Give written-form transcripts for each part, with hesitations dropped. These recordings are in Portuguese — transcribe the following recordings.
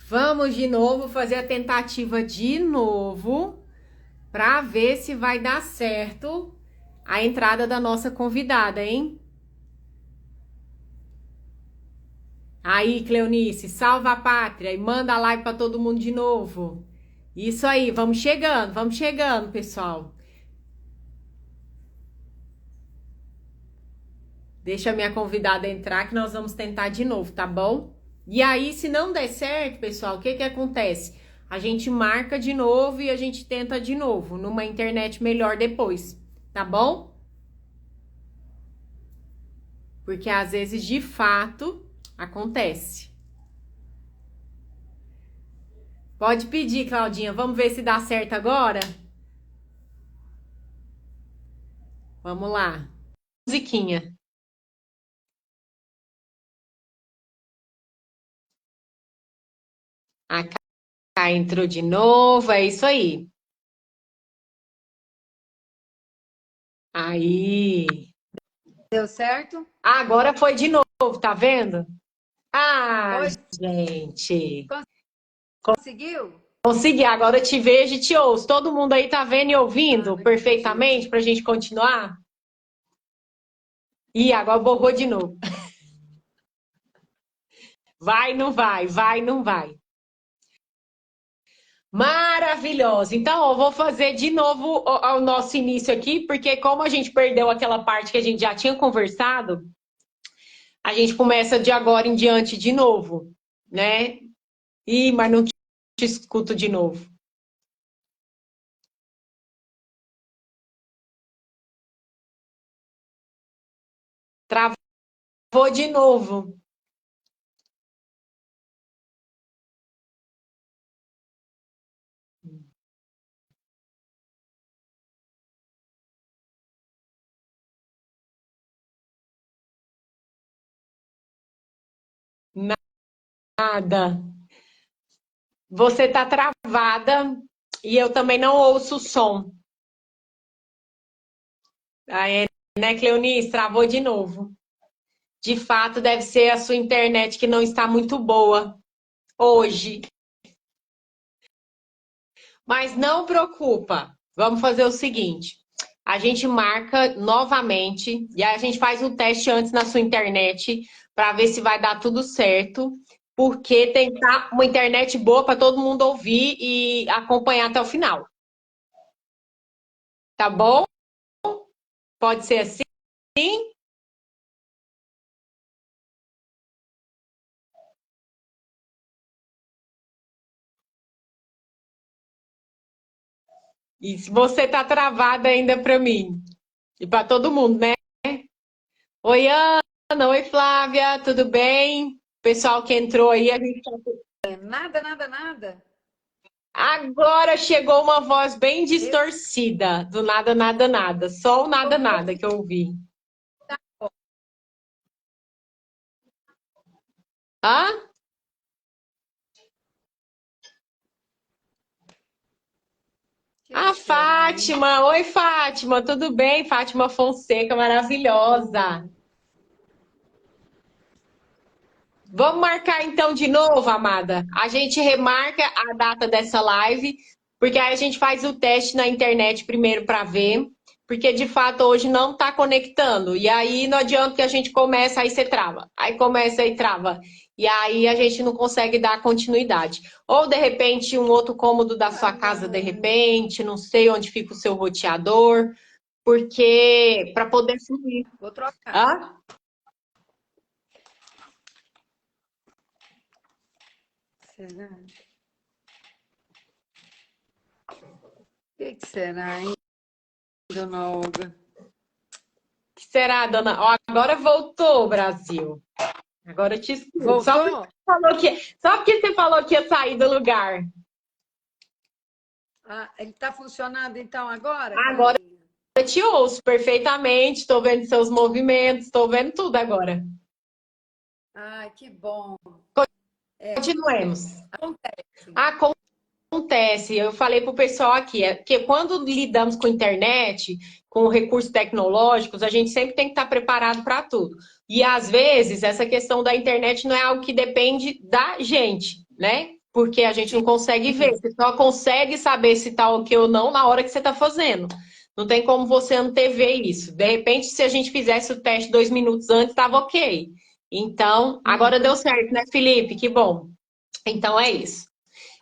Vamos de novo fazer a tentativa de novo para ver se vai dar certo a entrada da nossa convidada, hein? Aí, Cleonice, salva a pátria e manda a live para todo mundo de novo. Isso aí, vamos chegando, pessoal. Deixa a minha convidada entrar que nós vamos tentar de novo, tá bom? E aí, se não der certo, pessoal, o que que acontece? A gente marca de novo e a gente tenta de novo, numa internet melhor depois, tá bom? Porque às vezes, de fato, acontece. Pode pedir, Claudinha. Vamos ver se dá certo agora? Vamos lá. Musiquinha. A Cá entrou de novo, é isso aí. Aí. Deu certo? Agora foi de novo, tá vendo? Ah, Oi, gente. conseguiu? Consegui, agora eu te vejo e te ouço. Todo mundo aí tá vendo e ouvindo Não perfeitamente acredito. pra gente continuar? Ih, agora borrou de novo. Vai, não vai, vai, não vai. Maravilhosa. Então, ó, vou fazer de novo o nosso início aqui, porque como a gente perdeu aquela parte que a gente já tinha conversado, a gente começa de agora em diante de novo, né? Ih, mas não te escuto de novo. Travou de novo. Nada. Você tá travada e eu também não ouço o som. Aí, né, Cleonice? Travou de novo. De fato, deve ser a sua internet que não está muito boa hoje. Mas não preocupa. Vamos fazer o seguinte: a gente marca novamente e aí a gente faz um teste antes na sua internet para ver se vai dar tudo certo. Porque tem que estar uma internet boa para todo mundo ouvir e acompanhar até o final. Tá bom? Pode ser assim? E se você tá travada ainda para mim e para todo mundo, né? Oi, Ana, oi, Flávia, tudo bem? Pessoal que entrou aí, a gente... Nada, nada, nada. Agora chegou uma voz bem Eu distorcida, do nada, nada, nada. Só o nada, nada que eu ouvi. Hã? que A será, hein? Fátima, oi, Fátima, tudo bem? Fátima Fonseca, maravilhosa. Vamos marcar então de novo, amada. A gente remarca a data dessa live, porque aí a gente faz o teste na internet primeiro para ver, porque de fato hoje não está conectando. E aí não adianta que a gente começa, aí você trava. Aí começa e trava. E aí a gente não consegue dar continuidade. Ou de repente um outro cômodo da sua casa, de repente, não sei onde fica o seu roteador, porque para poder fluir. Vou trocar. Hã? Será? Que será, hein, dona Olga? Que será, dona? Ó, agora voltou, Brasil. Agora eu te escuto. Voltou? Só porque você falou que ia sair do lugar. Ah, ele está funcionando então agora, Agora Claudinha? eu te ouço perfeitamente, estou vendo seus movimentos, estou vendo tudo agora. Ai, que bom. Continuemos. Acontece. Acontece, eu falei para o pessoal aqui, é que quando lidamos com internet, com recursos tecnológicos, a gente sempre tem que estar preparado para tudo. E às vezes essa questão da internet não é algo que depende da gente, né? porque a gente não consegue ver. Você só consegue saber se tá ok ou não na hora que você tá fazendo. Não tem como você antever isso. De repente, se a gente fizesse o teste 2 minutos antes, estava ok. Então, agora deu certo, né, Felipe? Que bom. Então é isso.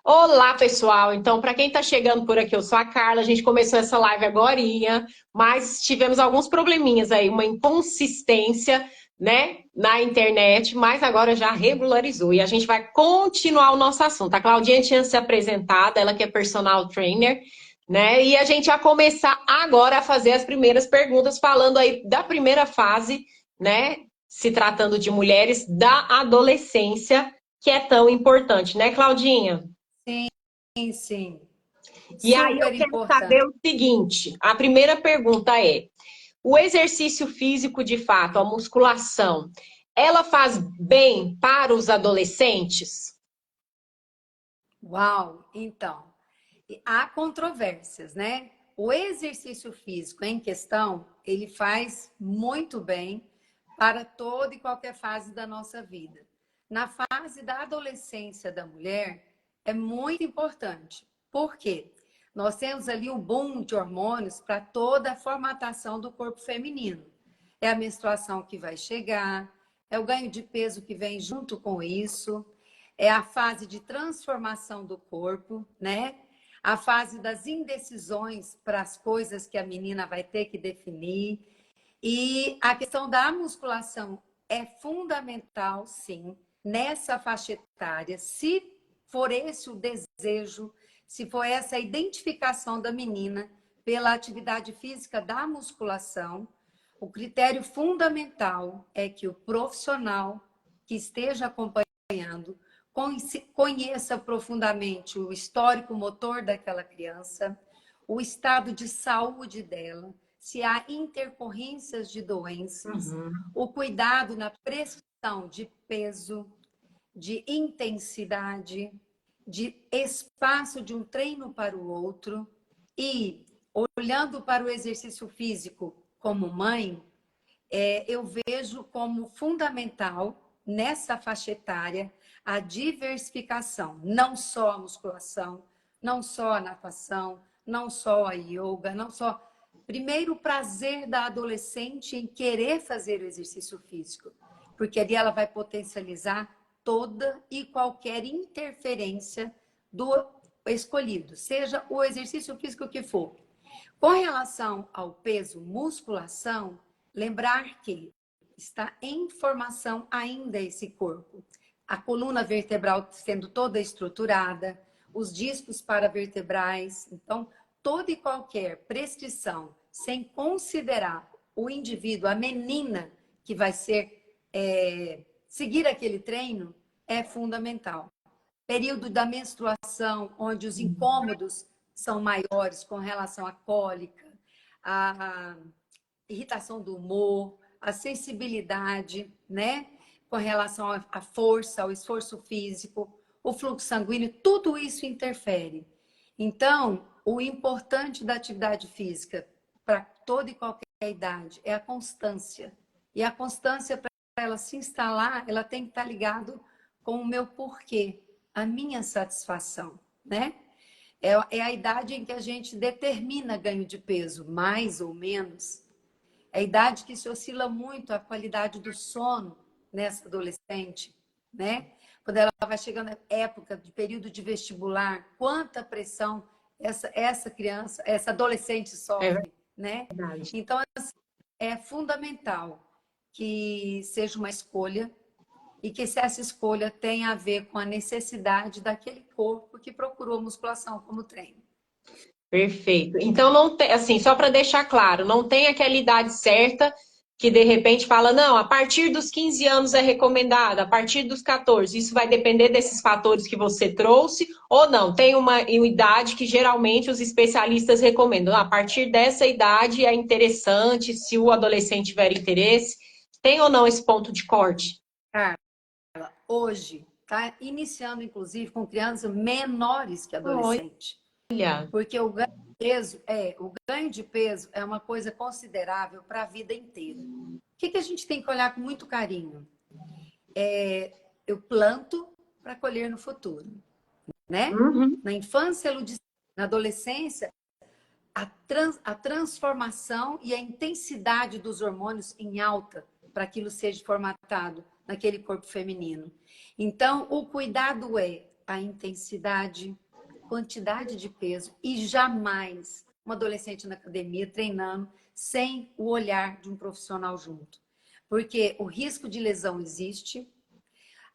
Olá, pessoal. Então, para quem está chegando por aqui, eu sou a Carla. A gente começou essa live agorinha, mas tivemos alguns probleminhas aí, uma inconsistência, né, na internet, mas agora já regularizou e a gente vai continuar o nosso assunto. A Claudinha tinha se apresentado, ela que é personal trainer, né? E a gente vai começar agora a fazer as primeiras perguntas, falando aí da primeira fase, né? Se tratando de mulheres da adolescência, que é tão importante, né, Claudinha? Sim, sim. E aí eu Super quero saber importante. o seguinte: a primeira pergunta é: o exercício físico de fato, a musculação, ela faz bem para os adolescentes? Uau! Então, há controvérsias, né? O exercício físico em questão, ele faz muito bem para toda e qualquer fase da nossa vida. Na fase da adolescência da mulher, é muito importante. Por quê? Nós temos ali um boom de hormônios para toda a formatação do corpo feminino. É a menstruação que vai chegar, é o ganho de peso que vem junto com isso, é a fase de transformação do corpo, né? A fase das indecisões para as coisas que a menina vai ter que definir. E a questão da musculação é fundamental, sim, nessa faixa etária, se for esse o desejo, se for essa a identificação da menina pela atividade física da musculação, o critério fundamental é que o profissional que esteja acompanhando conheça profundamente o histórico motor daquela criança, o estado de saúde dela, se há intercorrências de doenças, o cuidado na prescrição de peso, de intensidade, de espaço de um treino para o outro e olhando para o exercício físico como mãe, eu vejo como fundamental nessa faixa etária a diversificação, não só a musculação, não só a natação, não só a yoga, não só. Primeiro, o prazer da adolescente em querer fazer o exercício físico, porque ali ela vai potencializar toda e qualquer interferência do escolhido, seja o exercício físico que for. Com relação ao peso, musculação, lembrar que está em formação ainda esse corpo. A coluna vertebral sendo toda estruturada, os discos paravertebrais. Então, toda e qualquer prescrição sem considerar o indivíduo, a menina que vai seguir aquele treino, é fundamental. Período da menstruação, onde os incômodos são maiores com relação à cólica, à irritação do humor, à sensibilidade, né? Com relação à força, ao esforço físico, o fluxo sanguíneo, tudo isso interfere. Então, o importante da atividade física para toda e qualquer idade é a constância. E a constância, para ela se instalar, ela tem que estar ligado com o meu porquê, a minha satisfação, né? É a idade em que a gente determina ganho de peso, mais ou menos. É a idade que se oscila muito a qualidade do sono nessa adolescente, né? Quando ela vai chegando na época de período de vestibular, quanta pressão essa criança, essa adolescente É sofre, né? verdade. Então, assim, é fundamental que seja uma escolha e que se essa escolha tenha a ver com a necessidade daquele corpo que procurou musculação como treino. Perfeito. Então não tem, assim, só para deixar claro, não tem aquela idade certa que de repente fala, não, a partir dos 15 anos é recomendado, a partir dos 14. Isso vai depender desses fatores que você trouxe, ou não, tem uma idade que geralmente os especialistas recomendam. A partir dessa idade é interessante, se o adolescente tiver interesse. Tem ou não esse ponto de corte? Carla, hoje está iniciando, inclusive, com crianças menores que adolescentes. Olha, Porque o ganho de peso é uma coisa considerável para a vida inteira. O que a gente tem que olhar com muito carinho? Eu planto para colher no futuro, né? Uhum. Na infância, na adolescência, a transformação e a intensidade dos hormônios em alta para aquilo seja formatado naquele corpo feminino. Então, o cuidado é a intensidade, quantidade de peso e jamais uma adolescente na academia treinando sem o olhar de um profissional junto. Porque o risco de lesão existe,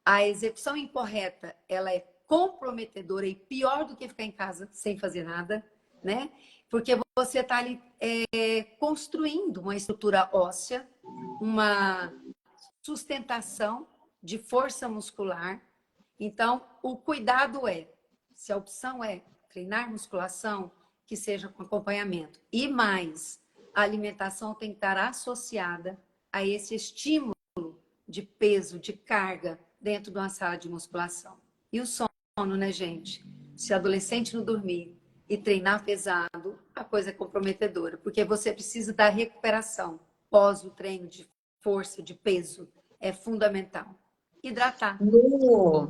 a execução incorreta, ela é comprometedora e pior do que ficar em casa sem fazer nada, né? Porque você está ali construindo uma estrutura óssea, uma sustentação de força muscular. Então, o cuidado é, se a opção é treinar musculação, que seja com acompanhamento. E mais, a alimentação tem que estar associada a esse estímulo de peso, de carga dentro de uma sala de musculação. E o sono, né, gente? Se o adolescente não dormir e treinar pesado, a coisa é comprometedora, porque você precisa da recuperação pós o treino de força, de peso. É fundamental. Hidratar,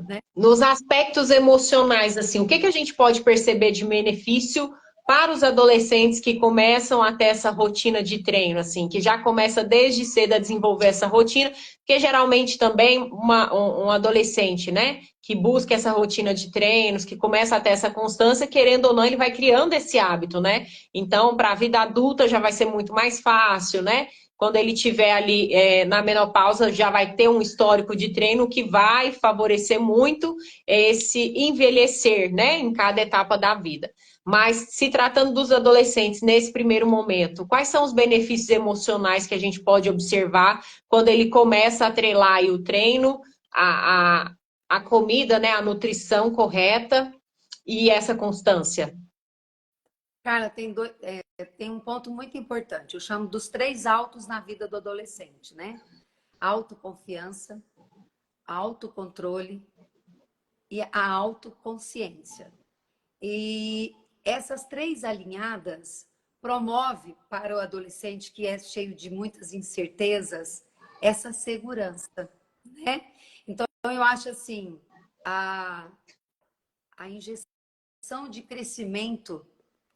né? Nos aspectos emocionais, assim, o que que a gente pode perceber de benefício para os adolescentes que começam a ter essa rotina de treino, assim, que já começa desde cedo a desenvolver essa rotina, porque geralmente também um adolescente, né, que busca essa rotina de treinos, que começa a ter essa constância, querendo ou não, ele vai criando esse hábito, né? Então, para a vida adulta já vai ser muito mais fácil, né? Quando ele tiver ali na menopausa, já vai ter um histórico de treino que vai favorecer muito esse envelhecer, né, em cada etapa da vida. Mas se tratando dos adolescentes nesse primeiro momento, quais são os benefícios emocionais que a gente pode observar quando ele começa a atrelar aí o treino, a, a, a comida, né, a nutrição correta e essa constância? Cara, tem um ponto muito importante. Eu chamo dos 3 autos na vida do adolescente, né? Autoconfiança, autocontrole e a autoconsciência. E essas 3 alinhadas promove para o adolescente que é cheio de muitas incertezas essa segurança, né? Então eu acho assim, a injeção de crescimento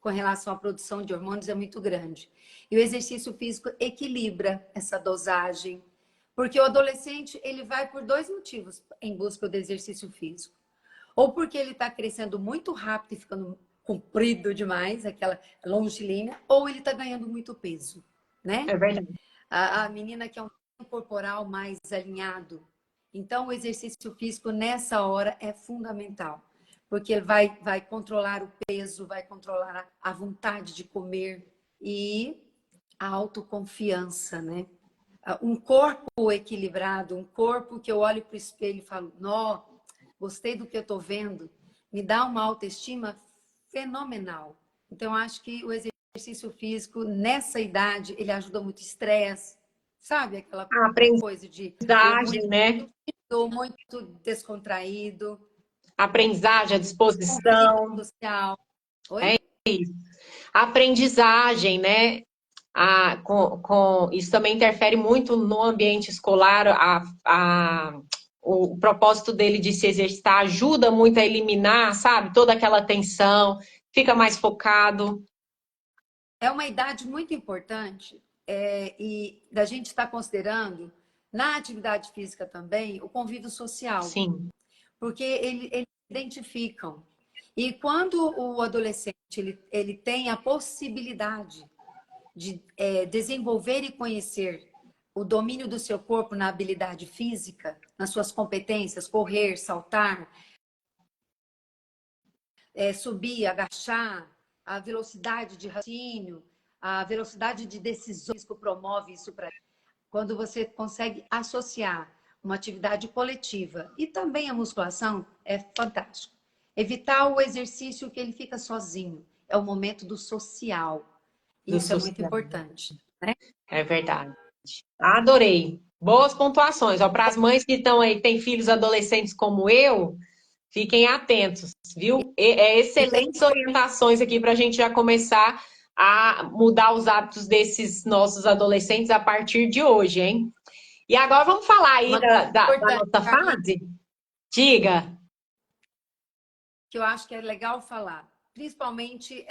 com relação à produção de hormônios é muito grande. E o exercício físico equilibra essa dosagem, porque o adolescente ele vai por 2 motivos em busca do exercício físico. Ou porque ele está crescendo muito rápido e ficando comprido demais, aquela longilínea, ou ele está ganhando muito peso, né? É verdade. A menina quer um corporal mais alinhado. Então, o exercício físico nessa hora é fundamental, porque ele vai controlar o peso, vai controlar a vontade de comer e a autoconfiança, né? Um corpo equilibrado, um corpo que eu olho para o espelho e falo, nó, gostei do que eu estou vendo, me dá uma autoestima fenomenal. Então, acho que o exercício físico, nessa idade, ele ajuda muito estresse, sabe? Aquela A coisa de ou muito, aprendizagem, né? ou muito descontraído, A aprendizagem, a conflito disposição. social. É Oi? isso. A aprendizagem, né? Isso também interfere muito no ambiente escolar. O propósito dele de se exercitar ajuda muito a eliminar, sabe, toda aquela tensão, fica mais focado. É uma idade muito importante e da gente estar considerando, na atividade física também, o convívio social. Sim, Porque eles identificam. E quando o adolescente ele tem a possibilidade de desenvolver e conhecer o domínio do seu corpo na habilidade física, nas suas competências, correr, saltar, subir, agachar, a velocidade de raciocínio, a velocidade de decisões que promove isso para quando você consegue associar uma atividade coletiva e também a musculação, é fantástico. Evitar o exercício que ele fica sozinho. É o momento do social. do Isso é muito social. importante, né? É verdade. Adorei. Boas pontuações. Para as mães que estão aí, têm filhos adolescentes como eu, fiquem atentos, viu? E tem Excelentes orientações aqui para a gente já começar a mudar os hábitos desses nossos adolescentes a partir de hoje, hein? E agora vamos falar aí uma coisa da importante, nossa Carlinhos, fase? Diga. que eu acho que é legal falar, principalmente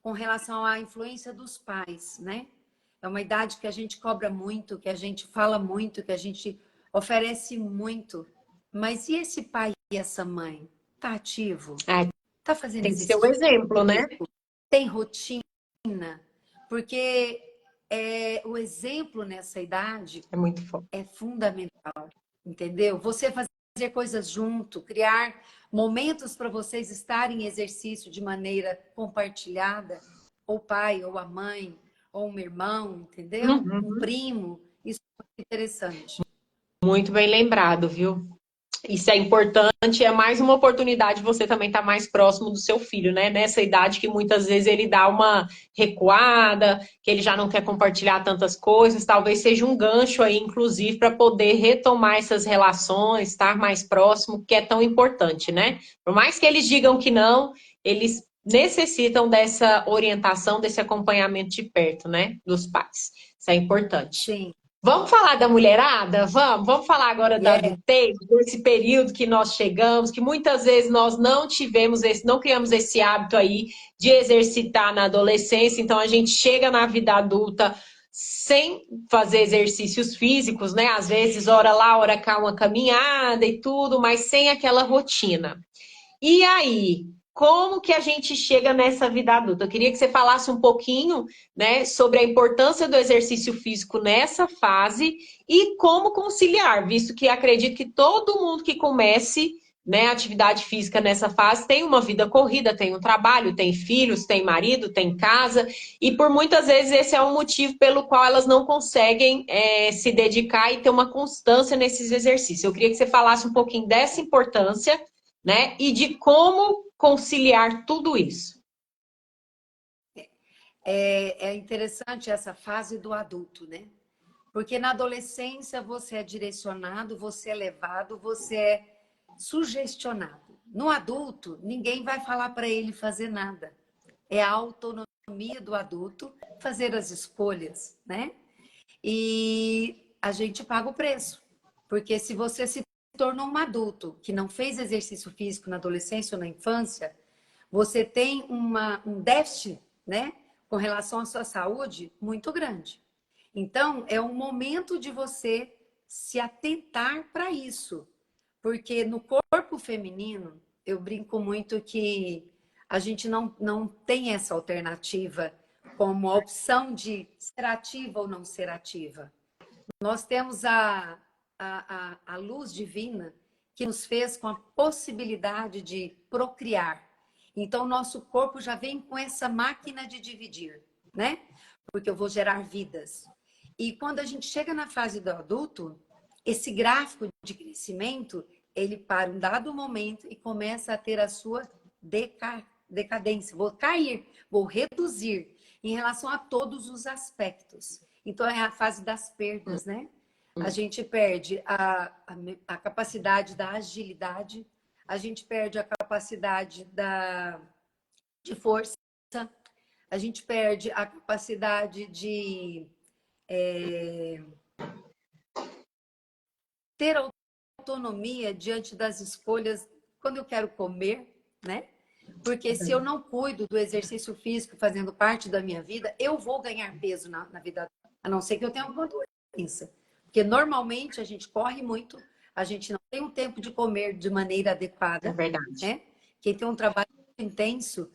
com relação à influência dos pais, né? É uma idade que a gente cobra muito, que a gente fala muito, que a gente oferece muito. Mas e esse pai e essa mãe? Tá ativo? É, Tá fazendo tem que ser o exercício exemplo, né? físico? Tem rotina? Porque o exemplo nessa idade É muito forte. é fundamental, entendeu? Você fazer coisas junto, criar momentos para vocês estarem em exercício de maneira compartilhada, ou o pai, ou a mãe, ou um irmão, entendeu? Um Uhum. primo, isso é muito interessante. Muito bem lembrado, viu? Isso é importante, é mais uma oportunidade de você também estar mais próximo do seu filho, né? Nessa idade que muitas vezes ele dá uma recuada, que ele já não quer compartilhar tantas coisas, talvez seja um gancho aí, inclusive, para poder retomar essas relações, estar mais próximo, que é tão importante, né? Por mais que eles digam que não, eles necessitam dessa orientação, desse acompanhamento de perto, né? Dos pais. Isso é importante. Sim, Vamos falar da mulherada? Vamos falar agora da é, adultez, desse período que nós chegamos, que muitas vezes nós não tivemos não criamos esse hábito aí de exercitar na adolescência, então a gente chega na vida adulta sem fazer exercícios físicos, né? Às vezes, hora lá, hora cá, uma caminhada e tudo, mas sem aquela rotina. E aí, como que a gente chega nessa vida adulta? Eu queria que você falasse um pouquinho, né, sobre a importância do exercício físico nessa fase e como conciliar, visto que acredito que todo mundo que comece, né, atividade física nessa fase tem uma vida corrida, tem um trabalho, tem filhos, tem marido, tem casa, e por muitas vezes esse é um motivo pelo qual elas não conseguem se dedicar e ter uma constância nesses exercícios. Eu queria que você falasse um pouquinho dessa importância, né? E de como conciliar tudo isso. é interessante essa fase do adulto, né? Porque na adolescência você é direcionado, você é levado, você é sugestionado. No adulto, ninguém vai falar para ele fazer nada. É a autonomia do adulto fazer as escolhas, né? E a gente paga o preço. Porque se você se tornou um adulto que não fez exercício físico na adolescência ou na infância, você tem um déficit, né, com relação à sua saúde muito grande. Então, é um momento de você se atentar para isso. Porque no corpo feminino, eu brinco muito que a gente não tem essa alternativa como a opção de ser ativa ou não ser ativa. Nós temos a luz divina que nos fez com a possibilidade de procriar. Então, o nosso corpo já vem com essa máquina de dividir, né? Porque eu vou gerar vidas. E quando a gente chega na fase do adulto, esse gráfico de crescimento, ele para um dado momento e começa a ter a sua decadência. Vou cair, vou reduzir em relação a todos os aspectos. Então, é a fase das perdas, né? A gente perde a capacidade da agilidade, a gente perde a capacidade de força, a gente perde a capacidade de ter autonomia diante das escolhas quando eu quero comer, né? Porque se eu não cuido do exercício físico fazendo parte da minha vida, eu vou ganhar peso na vida, a não ser que eu tenha alguma doença. Porque normalmente a gente corre muito, a gente não tem um tempo de comer de maneira É adequada, verdade. né? Quem tem um trabalho intenso,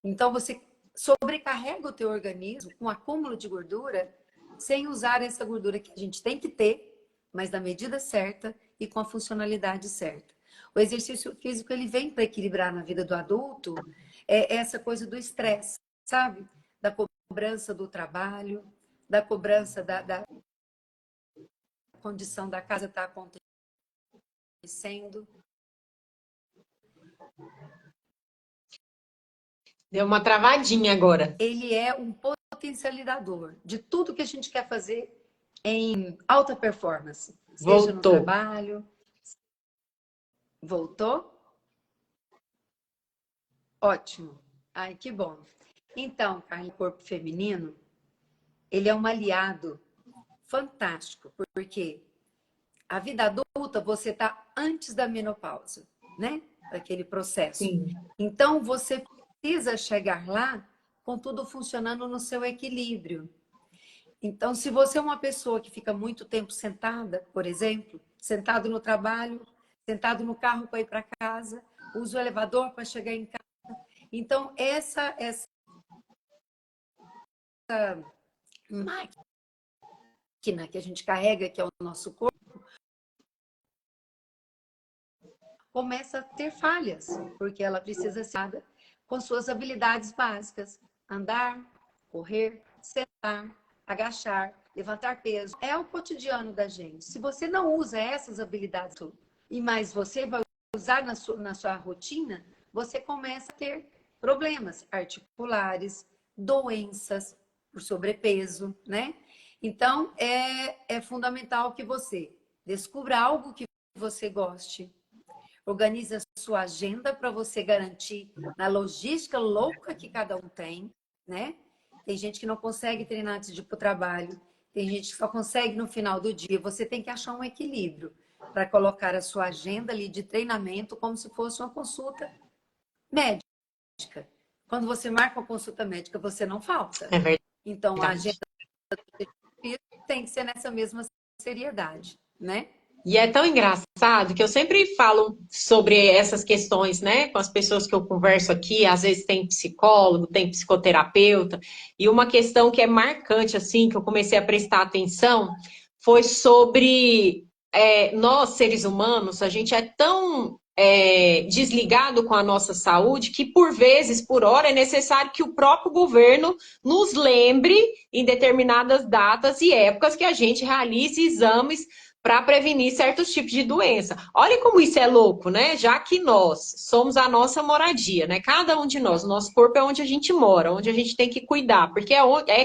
então você sobrecarrega o teu organismo com acúmulo de gordura, sem usar essa gordura que a gente tem que ter, mas da medida certa e com a funcionalidade certa. O exercício físico ele vem para equilibrar na vida do adulto essa coisa do estresse, sabe? Da cobrança do trabalho, da cobrança da condição da casa estar acontecendo. Deu uma travadinha agora. Ele é um potencializador de tudo que a gente quer fazer em alta performance, seja no Voltou. trabalho. Voltou? Ótimo. Ai, que bom. Então, Carla, o corpo feminino, ele é um aliado fantástico, porque a vida adulta você está antes da menopausa, né? para aquele processo. Sim. Então, você precisa chegar lá com tudo funcionando no seu equilíbrio. Então, se você é uma pessoa que fica muito tempo sentada, por exemplo, sentado no trabalho, sentado no carro para ir para casa, usa o elevador para chegar em casa. Então, essa máquina que a gente carrega, que é o nosso corpo, começa a ter falhas, porque ela precisa ser com suas habilidades básicas. Andar, correr, sentar, agachar, levantar peso. É o cotidiano da gente. Se você não usa essas habilidades e mais você vai usar na sua rotina, você começa a ter problemas articulares, doenças por sobrepeso, né? Então, é fundamental que você descubra algo que você goste, organize a sua agenda para você garantir na logística louca que cada um tem, né? Tem gente que não consegue treinar antes de ir para o trabalho, tem gente que só consegue no final do dia. Você tem que achar um equilíbrio para colocar a sua agenda ali de treinamento como se fosse uma consulta médica. Quando você marca uma consulta médica, você não falta. É verdade. Então, a agenda tem que ser nessa mesma seriedade, né? E é tão engraçado que eu sempre falo sobre essas questões, né, com as pessoas que eu converso aqui. Às vezes tem psicólogo, tem psicoterapeuta, e uma questão que é marcante, assim, que eu comecei a prestar atenção, foi sobre nós, seres humanos, a gente é tão desligado com a nossa saúde que, por vezes, por hora, é necessário que o próprio governo nos lembre, em determinadas datas e épocas, que a gente realize exames para prevenir certos tipos de doença. Olha como isso é louco, né? Já que nós somos a nossa moradia, né? Cada um de nós, o nosso corpo é onde a gente mora, onde a gente tem que cuidar, porque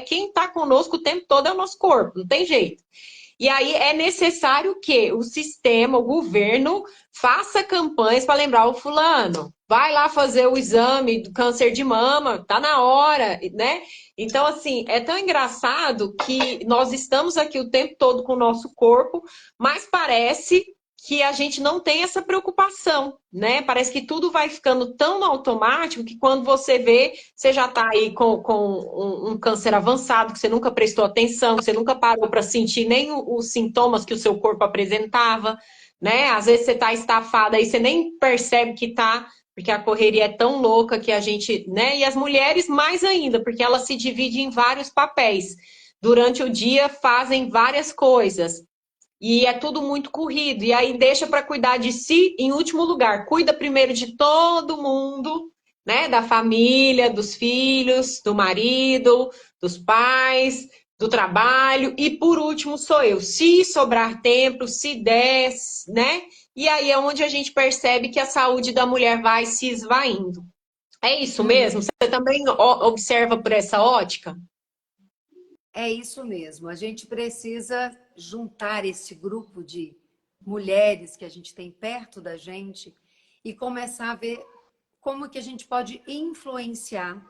quem está conosco o tempo todo é o nosso corpo, não tem jeito. E aí é necessário que o sistema, o governo, faça campanhas para lembrar o fulano. Vai lá fazer o exame do câncer de mama, tá na hora, né? Então, assim, é tão engraçado que nós estamos aqui o tempo todo com o nosso corpo, mas parece que a gente não tem essa preocupação, né? Parece que tudo vai ficando tão no automático que quando você vê, você já está aí com um câncer avançado, que você nunca prestou atenção, que você nunca parou para sentir nem os sintomas que o seu corpo apresentava, né? Às vezes você está estafada aí, você nem percebe que está, porque a correria é tão louca que a gente, né? E as mulheres mais ainda, porque elas se dividem em vários papéis. Durante o dia fazem várias coisas. E é tudo muito corrido. E aí deixa para cuidar de si em último lugar. Cuida primeiro de todo mundo, né? Da família, dos filhos, do marido, dos pais, do trabalho. E por último sou eu. Se sobrar tempo, se der, né? E aí é onde a gente percebe que a saúde da mulher vai se esvaindo. É isso mesmo? Uhum. Você também observa por essa ótica? É isso mesmo. A gente precisa juntar esse grupo de mulheres que a gente tem perto da gente e começar a ver como que a gente pode influenciar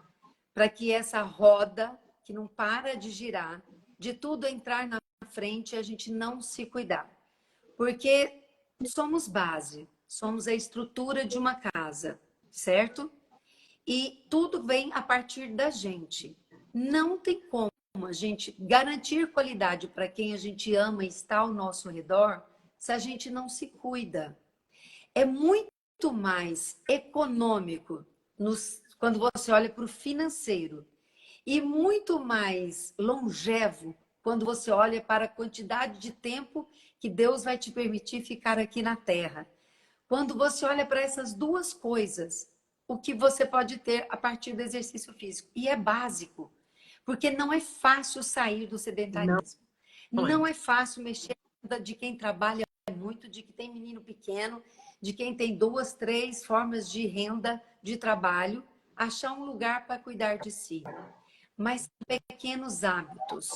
para que essa roda, que não para de girar, de tudo entrar na frente e a gente não se cuidar. Porque somos base, somos a estrutura de uma casa, certo? E tudo vem a partir da gente. Não tem como a gente garantir qualidade para quem a gente ama e está ao nosso redor se a gente não se cuida. É muito mais econômico quando você olha para o financeiro e muito mais longevo quando você olha para a quantidade de tempo que Deus vai te permitir ficar aqui na Terra. Quando você olha para essas duas coisas, o que você pode ter a partir do exercício físico. E é básico, porque não é fácil sair do Não, sedentarismo. não é. Não é fácil mexer de quem trabalha muito, de quem tem menino pequeno, de quem tem 2, 3 formas de renda, de trabalho, achar um lugar para cuidar de si. Mas pequenos hábitos.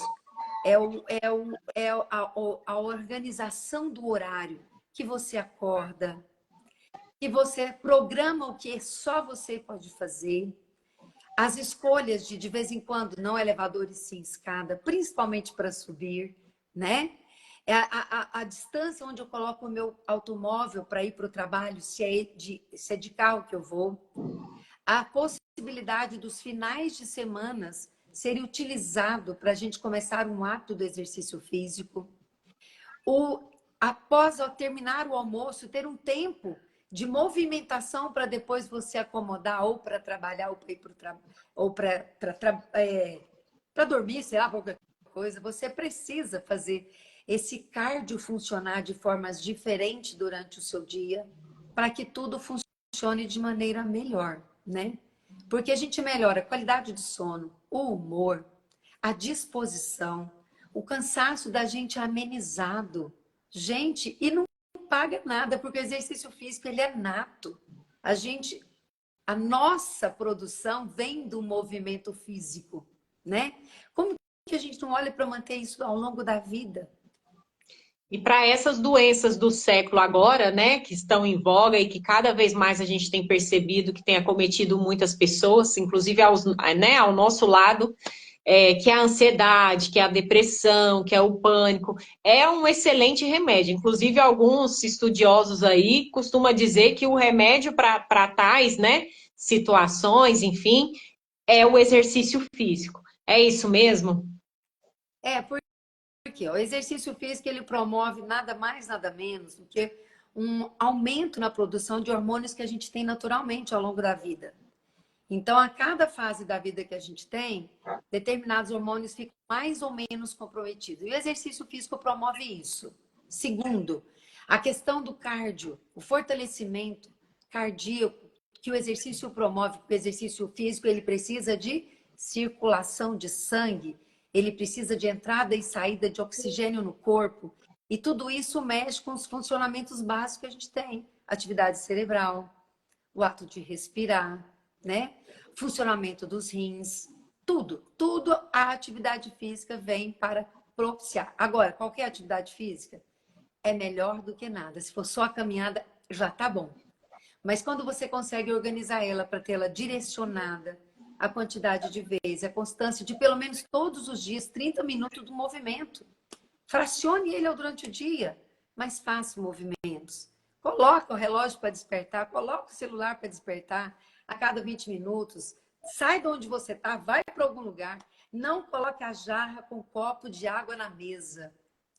A organização do horário que você acorda, que você programa o que só você pode fazer, as escolhas de vez em quando, não elevador e sim escada, principalmente para subir, né? É a distância onde eu coloco o meu automóvel para ir para o trabalho, se é de carro que eu vou. A possibilidade dos finais de semanas serem utilizados para a gente começar um ato do exercício físico. Após terminar o almoço, ter um tempo de movimentação para depois você acomodar ou para trabalhar ou para ir para dormir, sei lá, qualquer coisa. Você precisa fazer esse cardio funcionar de formas diferentes durante o seu dia para que tudo funcione de maneira melhor, né? Porque a gente melhora a qualidade do sono, o humor, a disposição, o cansaço da gente amenizado. Gente, e não paga nada, porque o exercício físico ele é nato. A nossa produção vem do movimento físico, né? Como que a gente não olha para manter isso ao longo da vida? E para essas doenças do século agora, né, que estão em voga e que cada vez mais a gente tem percebido que tem acometido muitas pessoas, inclusive né, ao nosso lado, que é a ansiedade, que é a depressão, que é o pânico, é um excelente remédio. Inclusive, alguns estudiosos aí costumam dizer que o remédio para tais, né, situações, enfim, é o exercício físico. É isso mesmo? Porque o exercício físico ele promove nada mais, nada menos do que um aumento na produção de hormônios que a gente tem naturalmente ao longo da vida. Então, a cada fase da vida que a gente tem, determinados hormônios ficam mais ou menos comprometidos. E o exercício físico promove isso. Segundo, a questão do cardio, o fortalecimento cardíaco que o exercício promove, porque o exercício físico ele precisa de circulação de sangue, ele precisa de entrada e saída de oxigênio no corpo. E tudo isso mexe com os funcionamentos básicos que a gente tem. Atividade cerebral, o ato de respirar, né? Funcionamento dos rins, tudo a atividade física vem para propiciar. Agora, qualquer atividade física é melhor do que nada. Se for só a caminhada, já tá bom. Mas quando você consegue organizar ela para tê-la direcionada, a quantidade de vezes, a constância de pelo menos todos os dias, 30 minutos do movimento. Fracione ele durante o dia, mas faça movimentos. Coloca o relógio para despertar, coloca o celular para despertar a cada 20 minutos. Sai de onde você está, vai para algum lugar. Não coloque a jarra com um copo de água na mesa.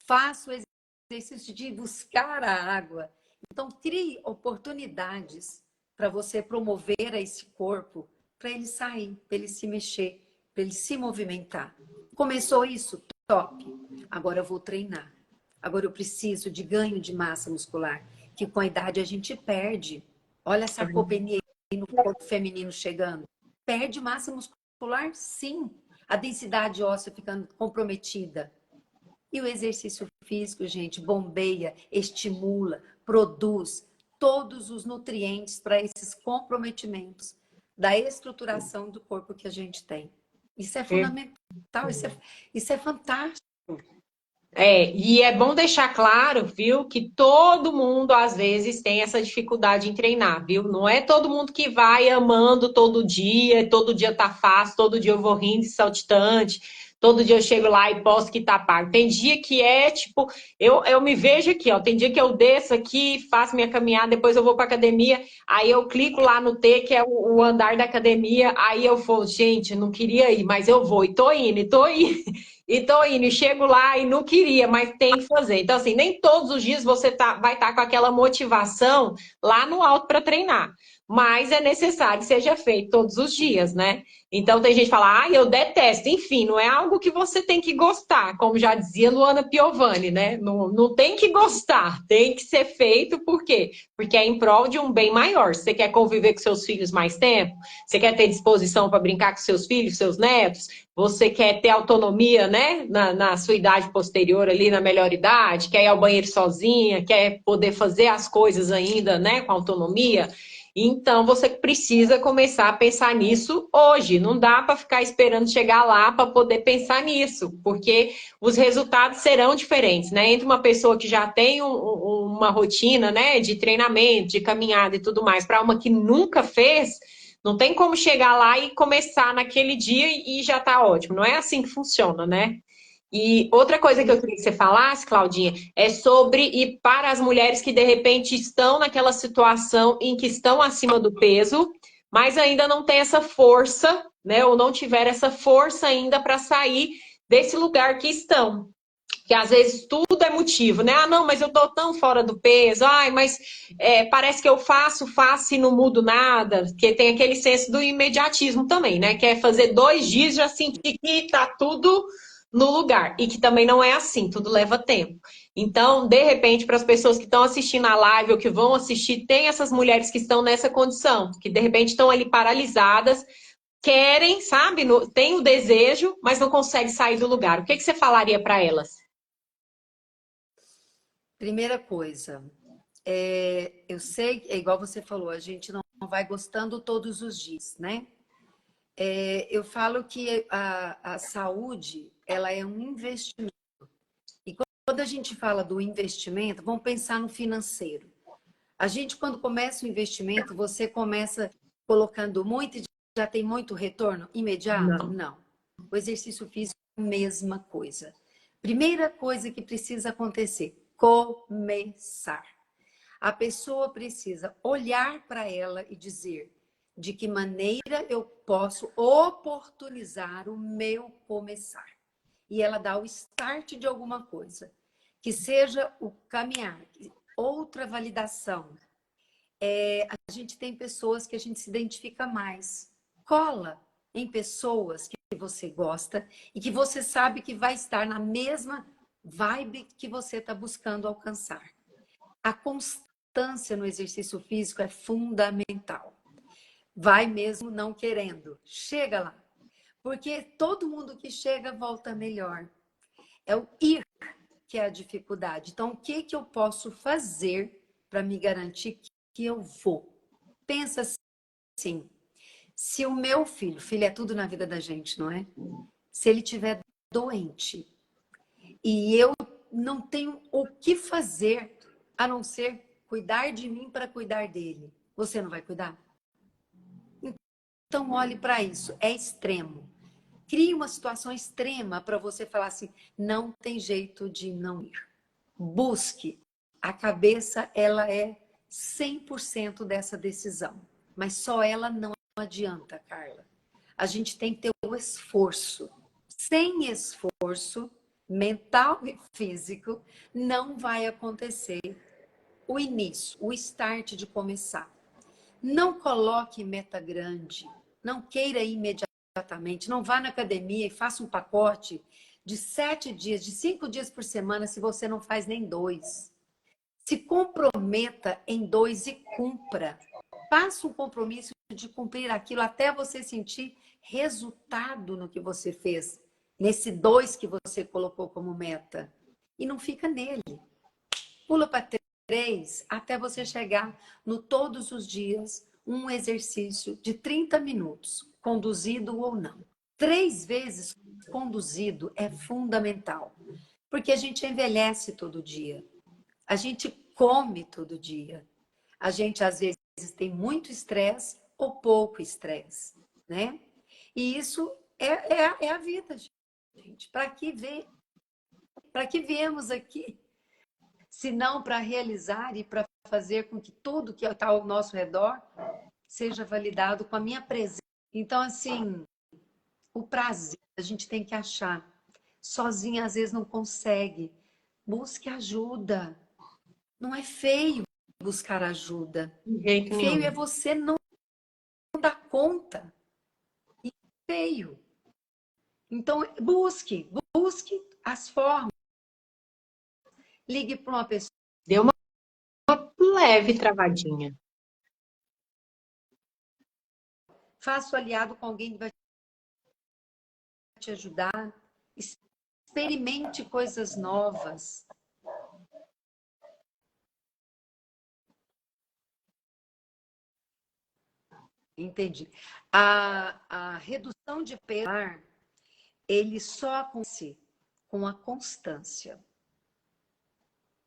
Faça o exercício de buscar a água. Então, crie oportunidades para você promover a esse corpo, para ele sair, para ele se mexer, para ele se movimentar. Começou isso? Top. Agora eu vou treinar. Agora eu preciso de ganho de massa muscular, que com a idade a gente perde. Olha a sarcopenia aí no corpo feminino chegando. Perde massa muscular? Sim. A densidade óssea ficando comprometida. E o exercício físico, gente, bombeia, estimula, produz todos os nutrientes para esses comprometimentos da estruturação do corpo que a gente tem. Isso é fundamental, isso é fantástico. E é bom deixar claro, viu, que todo mundo às vezes tem essa dificuldade em treinar, viu? Não é todo mundo que vai amando todo dia tá fácil, todo dia eu vou rindo e saltitante, todo dia eu chego lá e posto que tá pago. Tem dia que é tipo, eu me vejo aqui, ó, tem dia que eu desço aqui, faço minha caminhada, depois eu vou pra academia, aí eu clico lá no T, que é o andar da academia, aí eu falo, gente, não queria ir, mas eu vou, e tô indo, e tô indo. E tô indo, e chego lá e não queria, mas tem que fazer. Então, assim, nem todos os dias você vai estar com aquela motivação lá no alto para treinar. Mas é necessário que seja feito todos os dias, né? Então tem gente que fala, eu detesto. Enfim, não é algo que você tem que gostar, como já dizia Luana Piovani, né? Não, não tem que gostar, tem que ser feito, por quê? Porque é em prol de um bem maior. Você quer conviver com seus filhos mais tempo? Você quer ter disposição para brincar com seus filhos, seus netos? Você quer ter autonomia, né? Na sua idade posterior ali, na melhor idade? Quer ir ao banheiro sozinha? Quer poder fazer as coisas ainda, né? Com autonomia? Então, você precisa começar a pensar nisso hoje. Não dá para ficar esperando chegar lá para poder pensar nisso, porque os resultados serão diferentes, né? Entre uma pessoa que já tem uma rotina, né, de treinamento, de caminhada e tudo mais, para uma que nunca fez, não tem como chegar lá e começar naquele dia e já tá ótimo. Não é assim que funciona, né? E outra coisa que eu queria que você falasse, Claudinha, é sobre e para as mulheres que de repente estão naquela situação em que estão acima do peso, mas ainda não tem essa força, né? Ou não tiver essa força ainda para sair desse lugar que estão. Que às vezes tudo é motivo, né? Ah, não, mas eu tô tão fora do peso. Ai, mas parece que eu faço e não mudo nada. Porque tem aquele senso do imediatismo também, né? Que é fazer 2 dias e já sentir que tá tudo no lugar. E que também não é assim, tudo leva tempo. Então, de repente, para as pessoas que estão assistindo a live ou que vão assistir, tem essas mulheres que estão nessa condição, que de repente estão ali paralisadas, querem, sabe? Tem o desejo, mas não consegue sair do lugar. O que você falaria para elas? Primeira coisa, eu sei, é igual você falou, a gente não vai gostando todos os dias, né? Eu falo que a saúde, ela é um investimento. E quando a gente fala do investimento, vamos pensar no financeiro. A gente, quando começa o investimento, você começa colocando muito e já tem muito retorno imediato? Não. Não. O exercício físico é a mesma coisa. Primeira coisa que precisa acontecer, começar. A pessoa precisa olhar para ela e dizer de que maneira eu posso oportunizar o meu começar. E ela dá o start de alguma coisa, que seja o caminhar. Outra validação. A gente tem pessoas que a gente se identifica mais. Cola em pessoas que você gosta e que você sabe que vai estar na mesma vibe que você está buscando alcançar. A constância no exercício físico é fundamental. Vai mesmo não querendo. Chega lá. Porque todo mundo que chega volta melhor. É o ir que é a dificuldade. Então, o que eu posso fazer para me garantir que eu vou? Pensa assim, se o meu filho é tudo na vida da gente, não é? Se ele tiver doente e eu não tenho o que fazer a não ser cuidar de mim para cuidar dele, você não vai cuidar? Então, olhe para isso, é extremo. Crie uma situação extrema para você falar assim, não tem jeito de não ir. Busque. A cabeça, ela é 100% dessa decisão. Mas só ela não adianta, Carla. A gente tem que ter o esforço. Sem esforço mental e físico, não vai acontecer o início, o start de começar. Não coloque meta grande. Não queira imediatamente. Não vá na academia e faça um pacote de 7 dias, de 5 dias por semana, se você não faz nem 2. Se comprometa em 2 e cumpra. Faça um compromisso de cumprir aquilo até você sentir resultado no que você fez, nesse 2 que você colocou como meta. E não fica nele. Pula para 3 até você chegar no todos os dias um exercício de 30 minutos, conduzido ou não. 3 vezes conduzido é fundamental, porque a gente envelhece todo dia, a gente come todo dia, a gente às vezes tem muito estresse ou pouco estresse, né? E isso é a vida, gente. Para que viemos aqui? Se não para realizar e para fazer com que tudo que está ao nosso redor seja validado com a minha presença. Então, assim, o prazer a gente tem que achar. Sozinha, às vezes, não consegue. Busque ajuda. Não é feio buscar ajuda. De jeito Feio é nenhum. você não dar conta. E feio. Então, busque as formas. Ligue para uma pessoa. Deu uma leve travadinha. Faça o aliado com alguém que vai te ajudar. Experimente coisas novas. Entendi. A redução de peso, ele só acontece com a constância.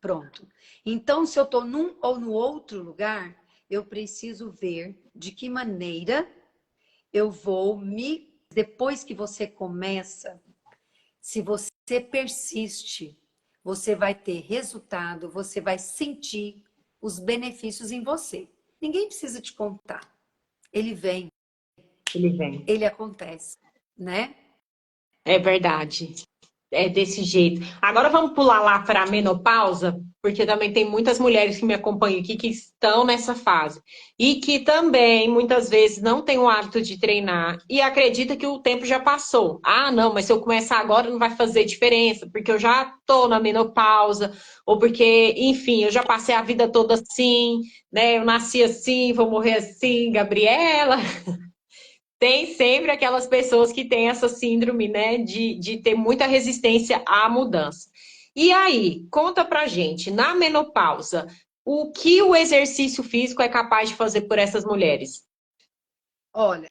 Pronto. Então, se eu estou num ou no outro lugar, eu preciso ver de que maneira eu vou me... Depois que você começa, Se você persiste, você vai ter resultado, você vai sentir os benefícios em você. Ninguém precisa te contar. Ele vem, Ele vem. ele acontece, né? É verdade. É desse jeito. Agora vamos pular lá para a menopausa, porque também tem muitas mulheres que me acompanham aqui que estão nessa fase e que também muitas vezes não têm o hábito de treinar e acredita que o tempo já passou. Ah, não, mas se eu começar agora não vai fazer diferença, porque eu já estou na menopausa, ou porque, enfim, eu já passei a vida toda assim, né? Eu nasci assim, vou morrer assim, Gabriela. Tem sempre aquelas pessoas que têm essa síndrome, né, de ter muita resistência à mudança. E aí, conta pra gente, na menopausa, o que o exercício físico é capaz de fazer por essas mulheres? Olha,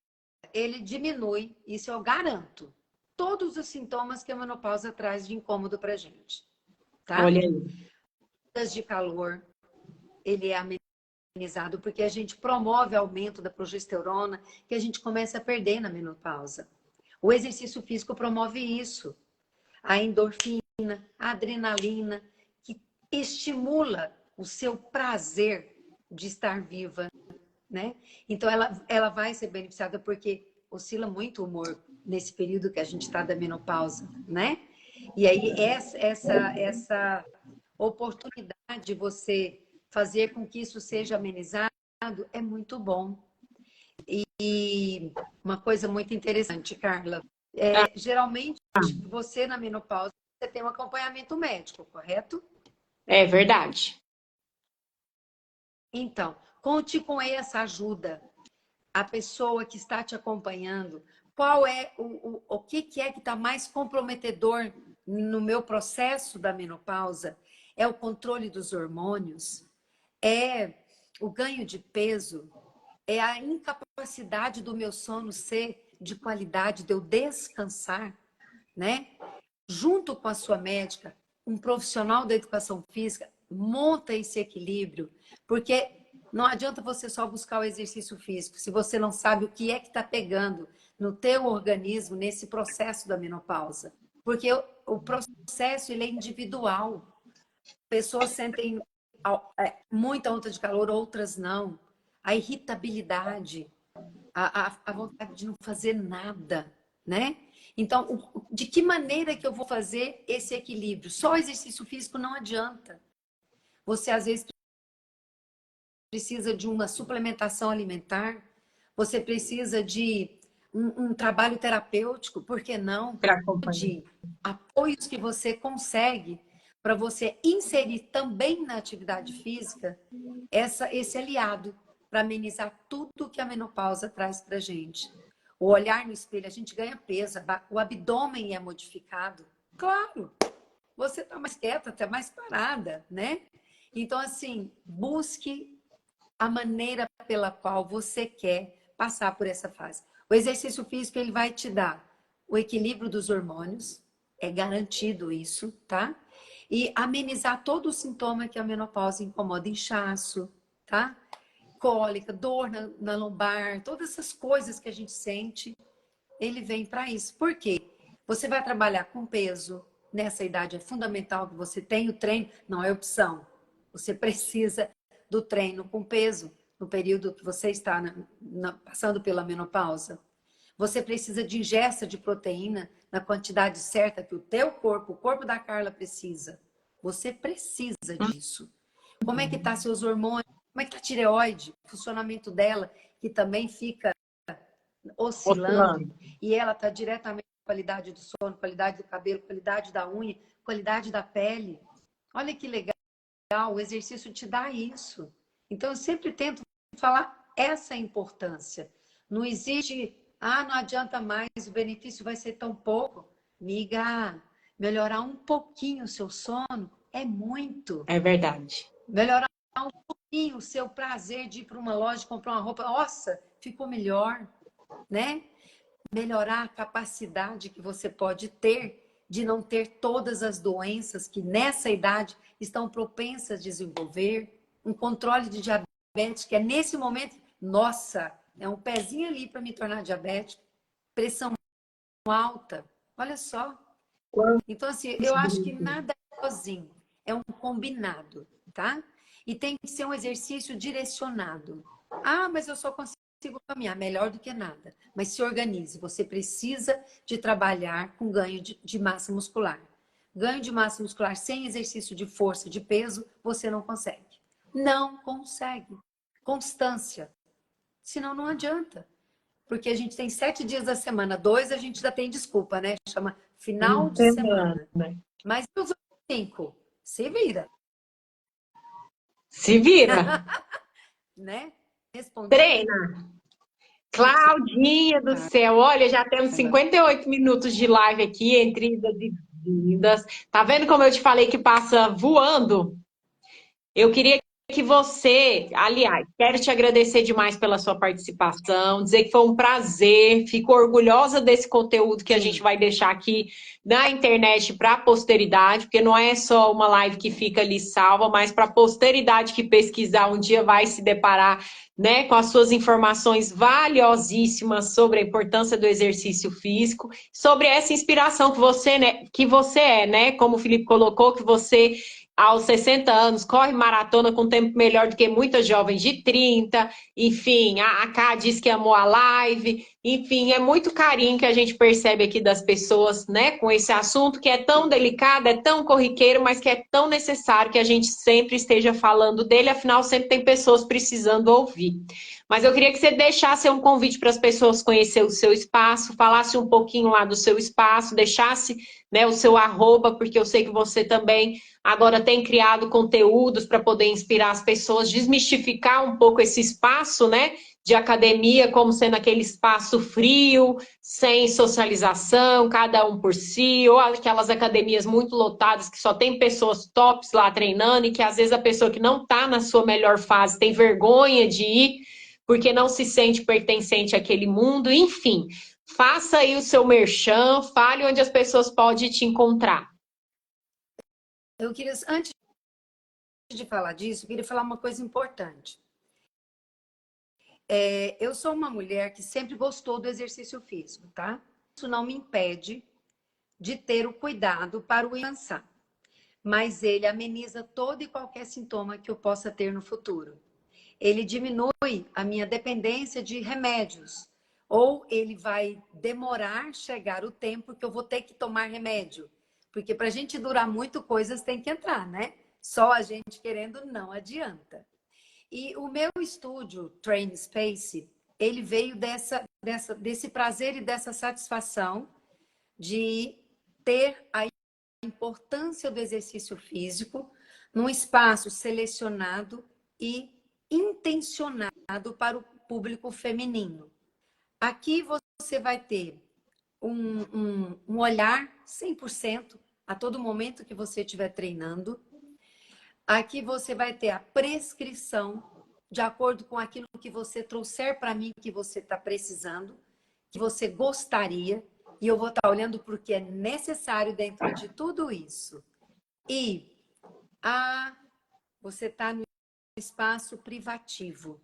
ele diminui, isso eu garanto, todos os sintomas que a menopausa traz de incômodo pra gente, tá? Olha aí. Ondas de calor, ele é amenizado porque a gente promove aumento da progesterona que a gente começa a perder na menopausa. O exercício físico promove isso. A endorfina, a adrenalina, que estimula o seu prazer de estar viva, né? Então, ela vai ser beneficiada porque oscila muito o humor nesse período que a gente está da menopausa, né? E aí, essa oportunidade de você fazer com que isso seja amenizado é muito bom. E uma coisa muito interessante, Carla, geralmente você na menopausa você tem um acompanhamento médico, correto? É verdade. Então, conte com essa ajuda. A pessoa que está te acompanhando, qual é o que é que está mais comprometedor no meu processo da menopausa? É o controle dos hormônios? É o ganho de peso? É a incapacidade do meu sono ser de qualidade, de eu descansar, né? Junto com a sua médica, um profissional da educação física, monta esse equilíbrio, porque não adianta você só buscar o exercício físico, se você não sabe o que é que está pegando no teu organismo nesse processo da menopausa. Porque o processo ele é individual. Pessoas sentem muita onda de calor, outras não. A irritabilidade, a vontade de não fazer nada, né? Então, de que maneira que eu vou fazer esse equilíbrio? Só exercício físico não adianta. Você, às vezes, precisa de uma suplementação alimentar, você precisa de um trabalho terapêutico, por que não? Para acompanhar. De apoios que você consegue para você inserir também na atividade física esse aliado para amenizar tudo que a menopausa traz para a gente. O olhar no espelho, a gente ganha peso, o abdômen é modificado. Claro, você está mais quieta, está mais parada, né? Então, assim, busque a maneira pela qual você quer passar por essa fase. O exercício físico ele vai te dar o equilíbrio dos hormônios, é garantido isso, tá? E amenizar todo o sintoma que a menopausa incomoda, inchaço, tá? Cólica, dor na lombar, todas essas coisas que a gente sente, ele vem para isso. Por quê? Você vai trabalhar com peso, nessa idade é fundamental que você tenha o treino, não é opção. Você precisa do treino com peso no período que você está passando pela menopausa. Você precisa de ingesta de proteína na quantidade certa que o teu corpo, o corpo da Carla precisa. Você precisa disso. Como é que tá seus hormônios? Como é que tá a tireoide? O funcionamento dela, que também fica oscilando. Oscilando. E ela está diretamente com a qualidade do sono, qualidade do cabelo, qualidade da unha, qualidade da pele. Olha que legal, o exercício te dá isso. Então, eu sempre tento falar essa importância. Não existe, não adianta mais, o benefício vai ser tão pouco. Miga, melhorar um pouquinho o seu sono é muito. É verdade. Melhorar um pouquinho o seu prazer de ir para uma loja comprar uma roupa. Nossa, ficou melhor, né? Melhorar a capacidade que você pode ter de não ter todas as doenças que nessa idade estão propensas a desenvolver, um controle de diabetes, que é nesse momento, nossa, é um pezinho ali para me tornar diabético, pressão alta, olha só. Então, assim, eu acho que nada é sozinho, é um combinado, tá? E tem que ser um exercício direcionado. Ah, mas eu só consigo caminhar, melhor do que nada. Mas se organize, você precisa de trabalhar com ganho de massa muscular. Ganho de massa muscular sem exercício de força, de peso, você não consegue. Não consegue. Constância. Senão não adianta. Porque a gente tem 7 dias da semana, 2 a gente já tem desculpa, né? Chama final de semana. Mas e os outros 5? Se vira, Se vira. né? Respondi. Treina. Claudinha do céu, olha, já temos 58 minutos de live aqui, entre idas e vindas. Tá vendo como eu te falei que passa voando? Eu queria que você, aliás, quero te agradecer demais pela sua participação, dizer que foi um prazer, fico orgulhosa desse conteúdo que a gente Sim. vai deixar aqui na internet para a posteridade, porque não é só uma live que fica ali salva, mas para a posteridade que pesquisar um dia vai se deparar, né, com as suas informações valiosíssimas sobre a importância do exercício físico, sobre essa inspiração que você é, né, como o Felipe colocou, que você aos 60 anos, corre maratona com tempo melhor do que muitas jovens de 30. Enfim, a Ká diz que amou a live. Enfim, é muito carinho que a gente percebe aqui das pessoas, né, com esse assunto que é tão delicado, é tão corriqueiro, mas que é tão necessário que a gente sempre esteja falando dele, afinal, sempre tem pessoas precisando ouvir. Mas eu queria que você deixasse um convite para as pessoas conhecer o seu espaço, falasse um pouquinho lá do seu espaço, deixasse, né, o seu arroba, porque eu sei que você também agora tem criado conteúdos para poder inspirar as pessoas, desmistificar um pouco esse espaço, né, de academia como sendo aquele espaço frio, sem socialização, cada um por si, ou aquelas academias muito lotadas que só tem pessoas tops lá treinando e que às vezes a pessoa que não está na sua melhor fase tem vergonha de ir porque não se sente pertencente àquele mundo, enfim. Faça aí o seu merchan, fale onde as pessoas podem te encontrar. Eu queria, antes de falar disso, eu queria falar uma coisa importante. Eu sou uma mulher que sempre gostou do exercício físico, tá? Isso não me impede de ter o cuidado para o alcançar, mas ele ameniza todo e qualquer sintoma que eu possa ter no futuro. Ele diminui a minha dependência de remédios, ou ele vai demorar chegar o tempo que eu vou ter que tomar remédio, porque para a gente durar muito, coisas tem que entrar, né? Só a gente querendo não adianta. E o meu estúdio, Train Space, ele veio desse prazer e dessa satisfação de ter a importância do exercício físico num espaço selecionado e intencionado para o público feminino. Aqui você vai ter um olhar 100% a todo momento que você estiver treinando. Aqui você vai ter a prescrição de acordo com aquilo que você trouxer para mim que você está precisando, que você gostaria, e eu vou estar olhando para o que é necessário dentro de tudo isso. E você está no espaço privativo.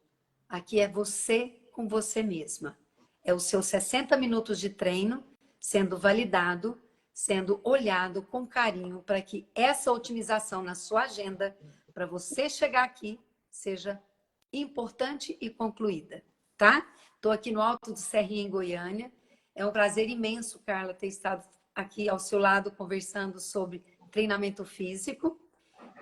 Aqui é você com você mesma. É os seus 60 minutos de treino sendo validado, sendo olhado com carinho para que essa otimização na sua agenda, para você chegar aqui, seja importante e concluída, tá? Estou aqui no Alto do Serrinha, em Goiânia. É um prazer imenso, Carla, ter estado aqui ao seu lado conversando sobre treinamento físico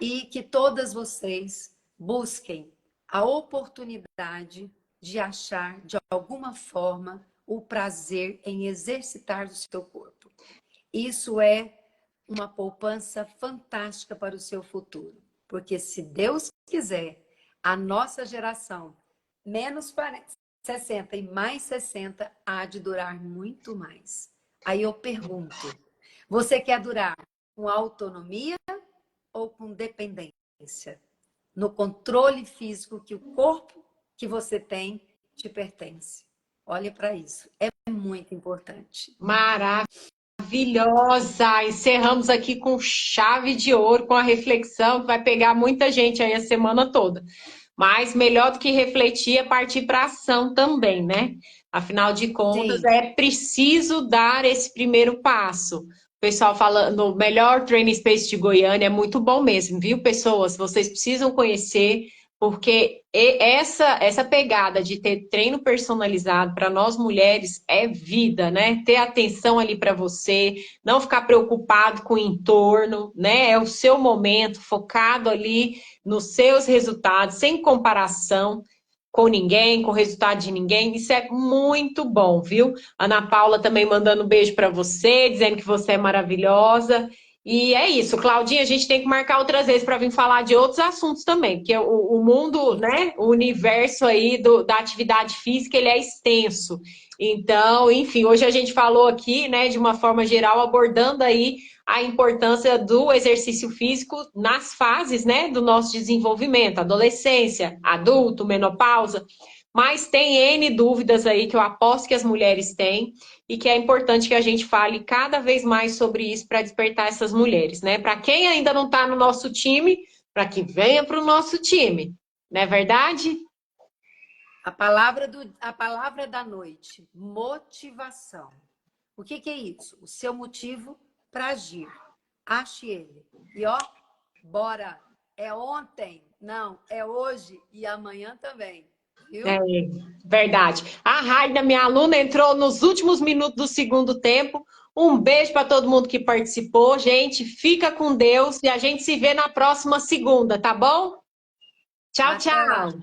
e que todas vocês busquem a oportunidade de achar, de alguma forma, o prazer em exercitar o seu corpo. Isso é uma poupança fantástica para o seu futuro. Porque se Deus quiser, a nossa geração, menos 60 e mais 60, há de durar muito mais. Aí eu pergunto, você quer durar com autonomia ou com dependência? No controle físico que o corpo que você tem te pertence. Olha para isso. É muito importante. Maravilhosa! Encerramos aqui com chave de ouro, com a reflexão que vai pegar muita gente aí a semana toda. Mas melhor do que refletir é partir para ação também, né? Afinal de contas, Sim. é preciso dar esse primeiro passo pessoal falando, o melhor Training Space de Goiânia, é muito bom mesmo, viu, pessoas? Vocês precisam conhecer, porque essa pegada de ter treino personalizado para nós mulheres é vida, né? Ter atenção ali para você, não ficar preocupado com o entorno, né? É o seu momento, focado ali nos seus resultados, sem comparação com ninguém, com o resultado de ninguém. Isso é muito bom, viu? Ana Paula também mandando um beijo para você, dizendo que você é maravilhosa. E é isso, Claudinha, a gente tem que marcar outras vezes para vir falar de outros assuntos também, porque o mundo, né, o universo aí da atividade física, ele é extenso. Então, enfim, hoje a gente falou aqui, né, de uma forma geral, abordando aí a importância do exercício físico nas fases, né, do nosso desenvolvimento, adolescência, adulto, menopausa. Mas tem N dúvidas aí que eu aposto que as mulheres têm e que é importante que a gente fale cada vez mais sobre isso para despertar essas mulheres, né? Para quem ainda não está no nosso time, para que venha para o nosso time, não é verdade? A palavra da noite, motivação. O que é isso? O seu motivo para agir. Ache ele. E ó, bora. É ontem, não, é hoje e amanhã também. É Viu? verdade. A Raida, minha aluna, entrou nos últimos minutos do segundo tempo. Um beijo para todo mundo que participou. Gente, fica com Deus e a gente se vê na próxima segunda, tá bom? Tchau, Até lá. tchau.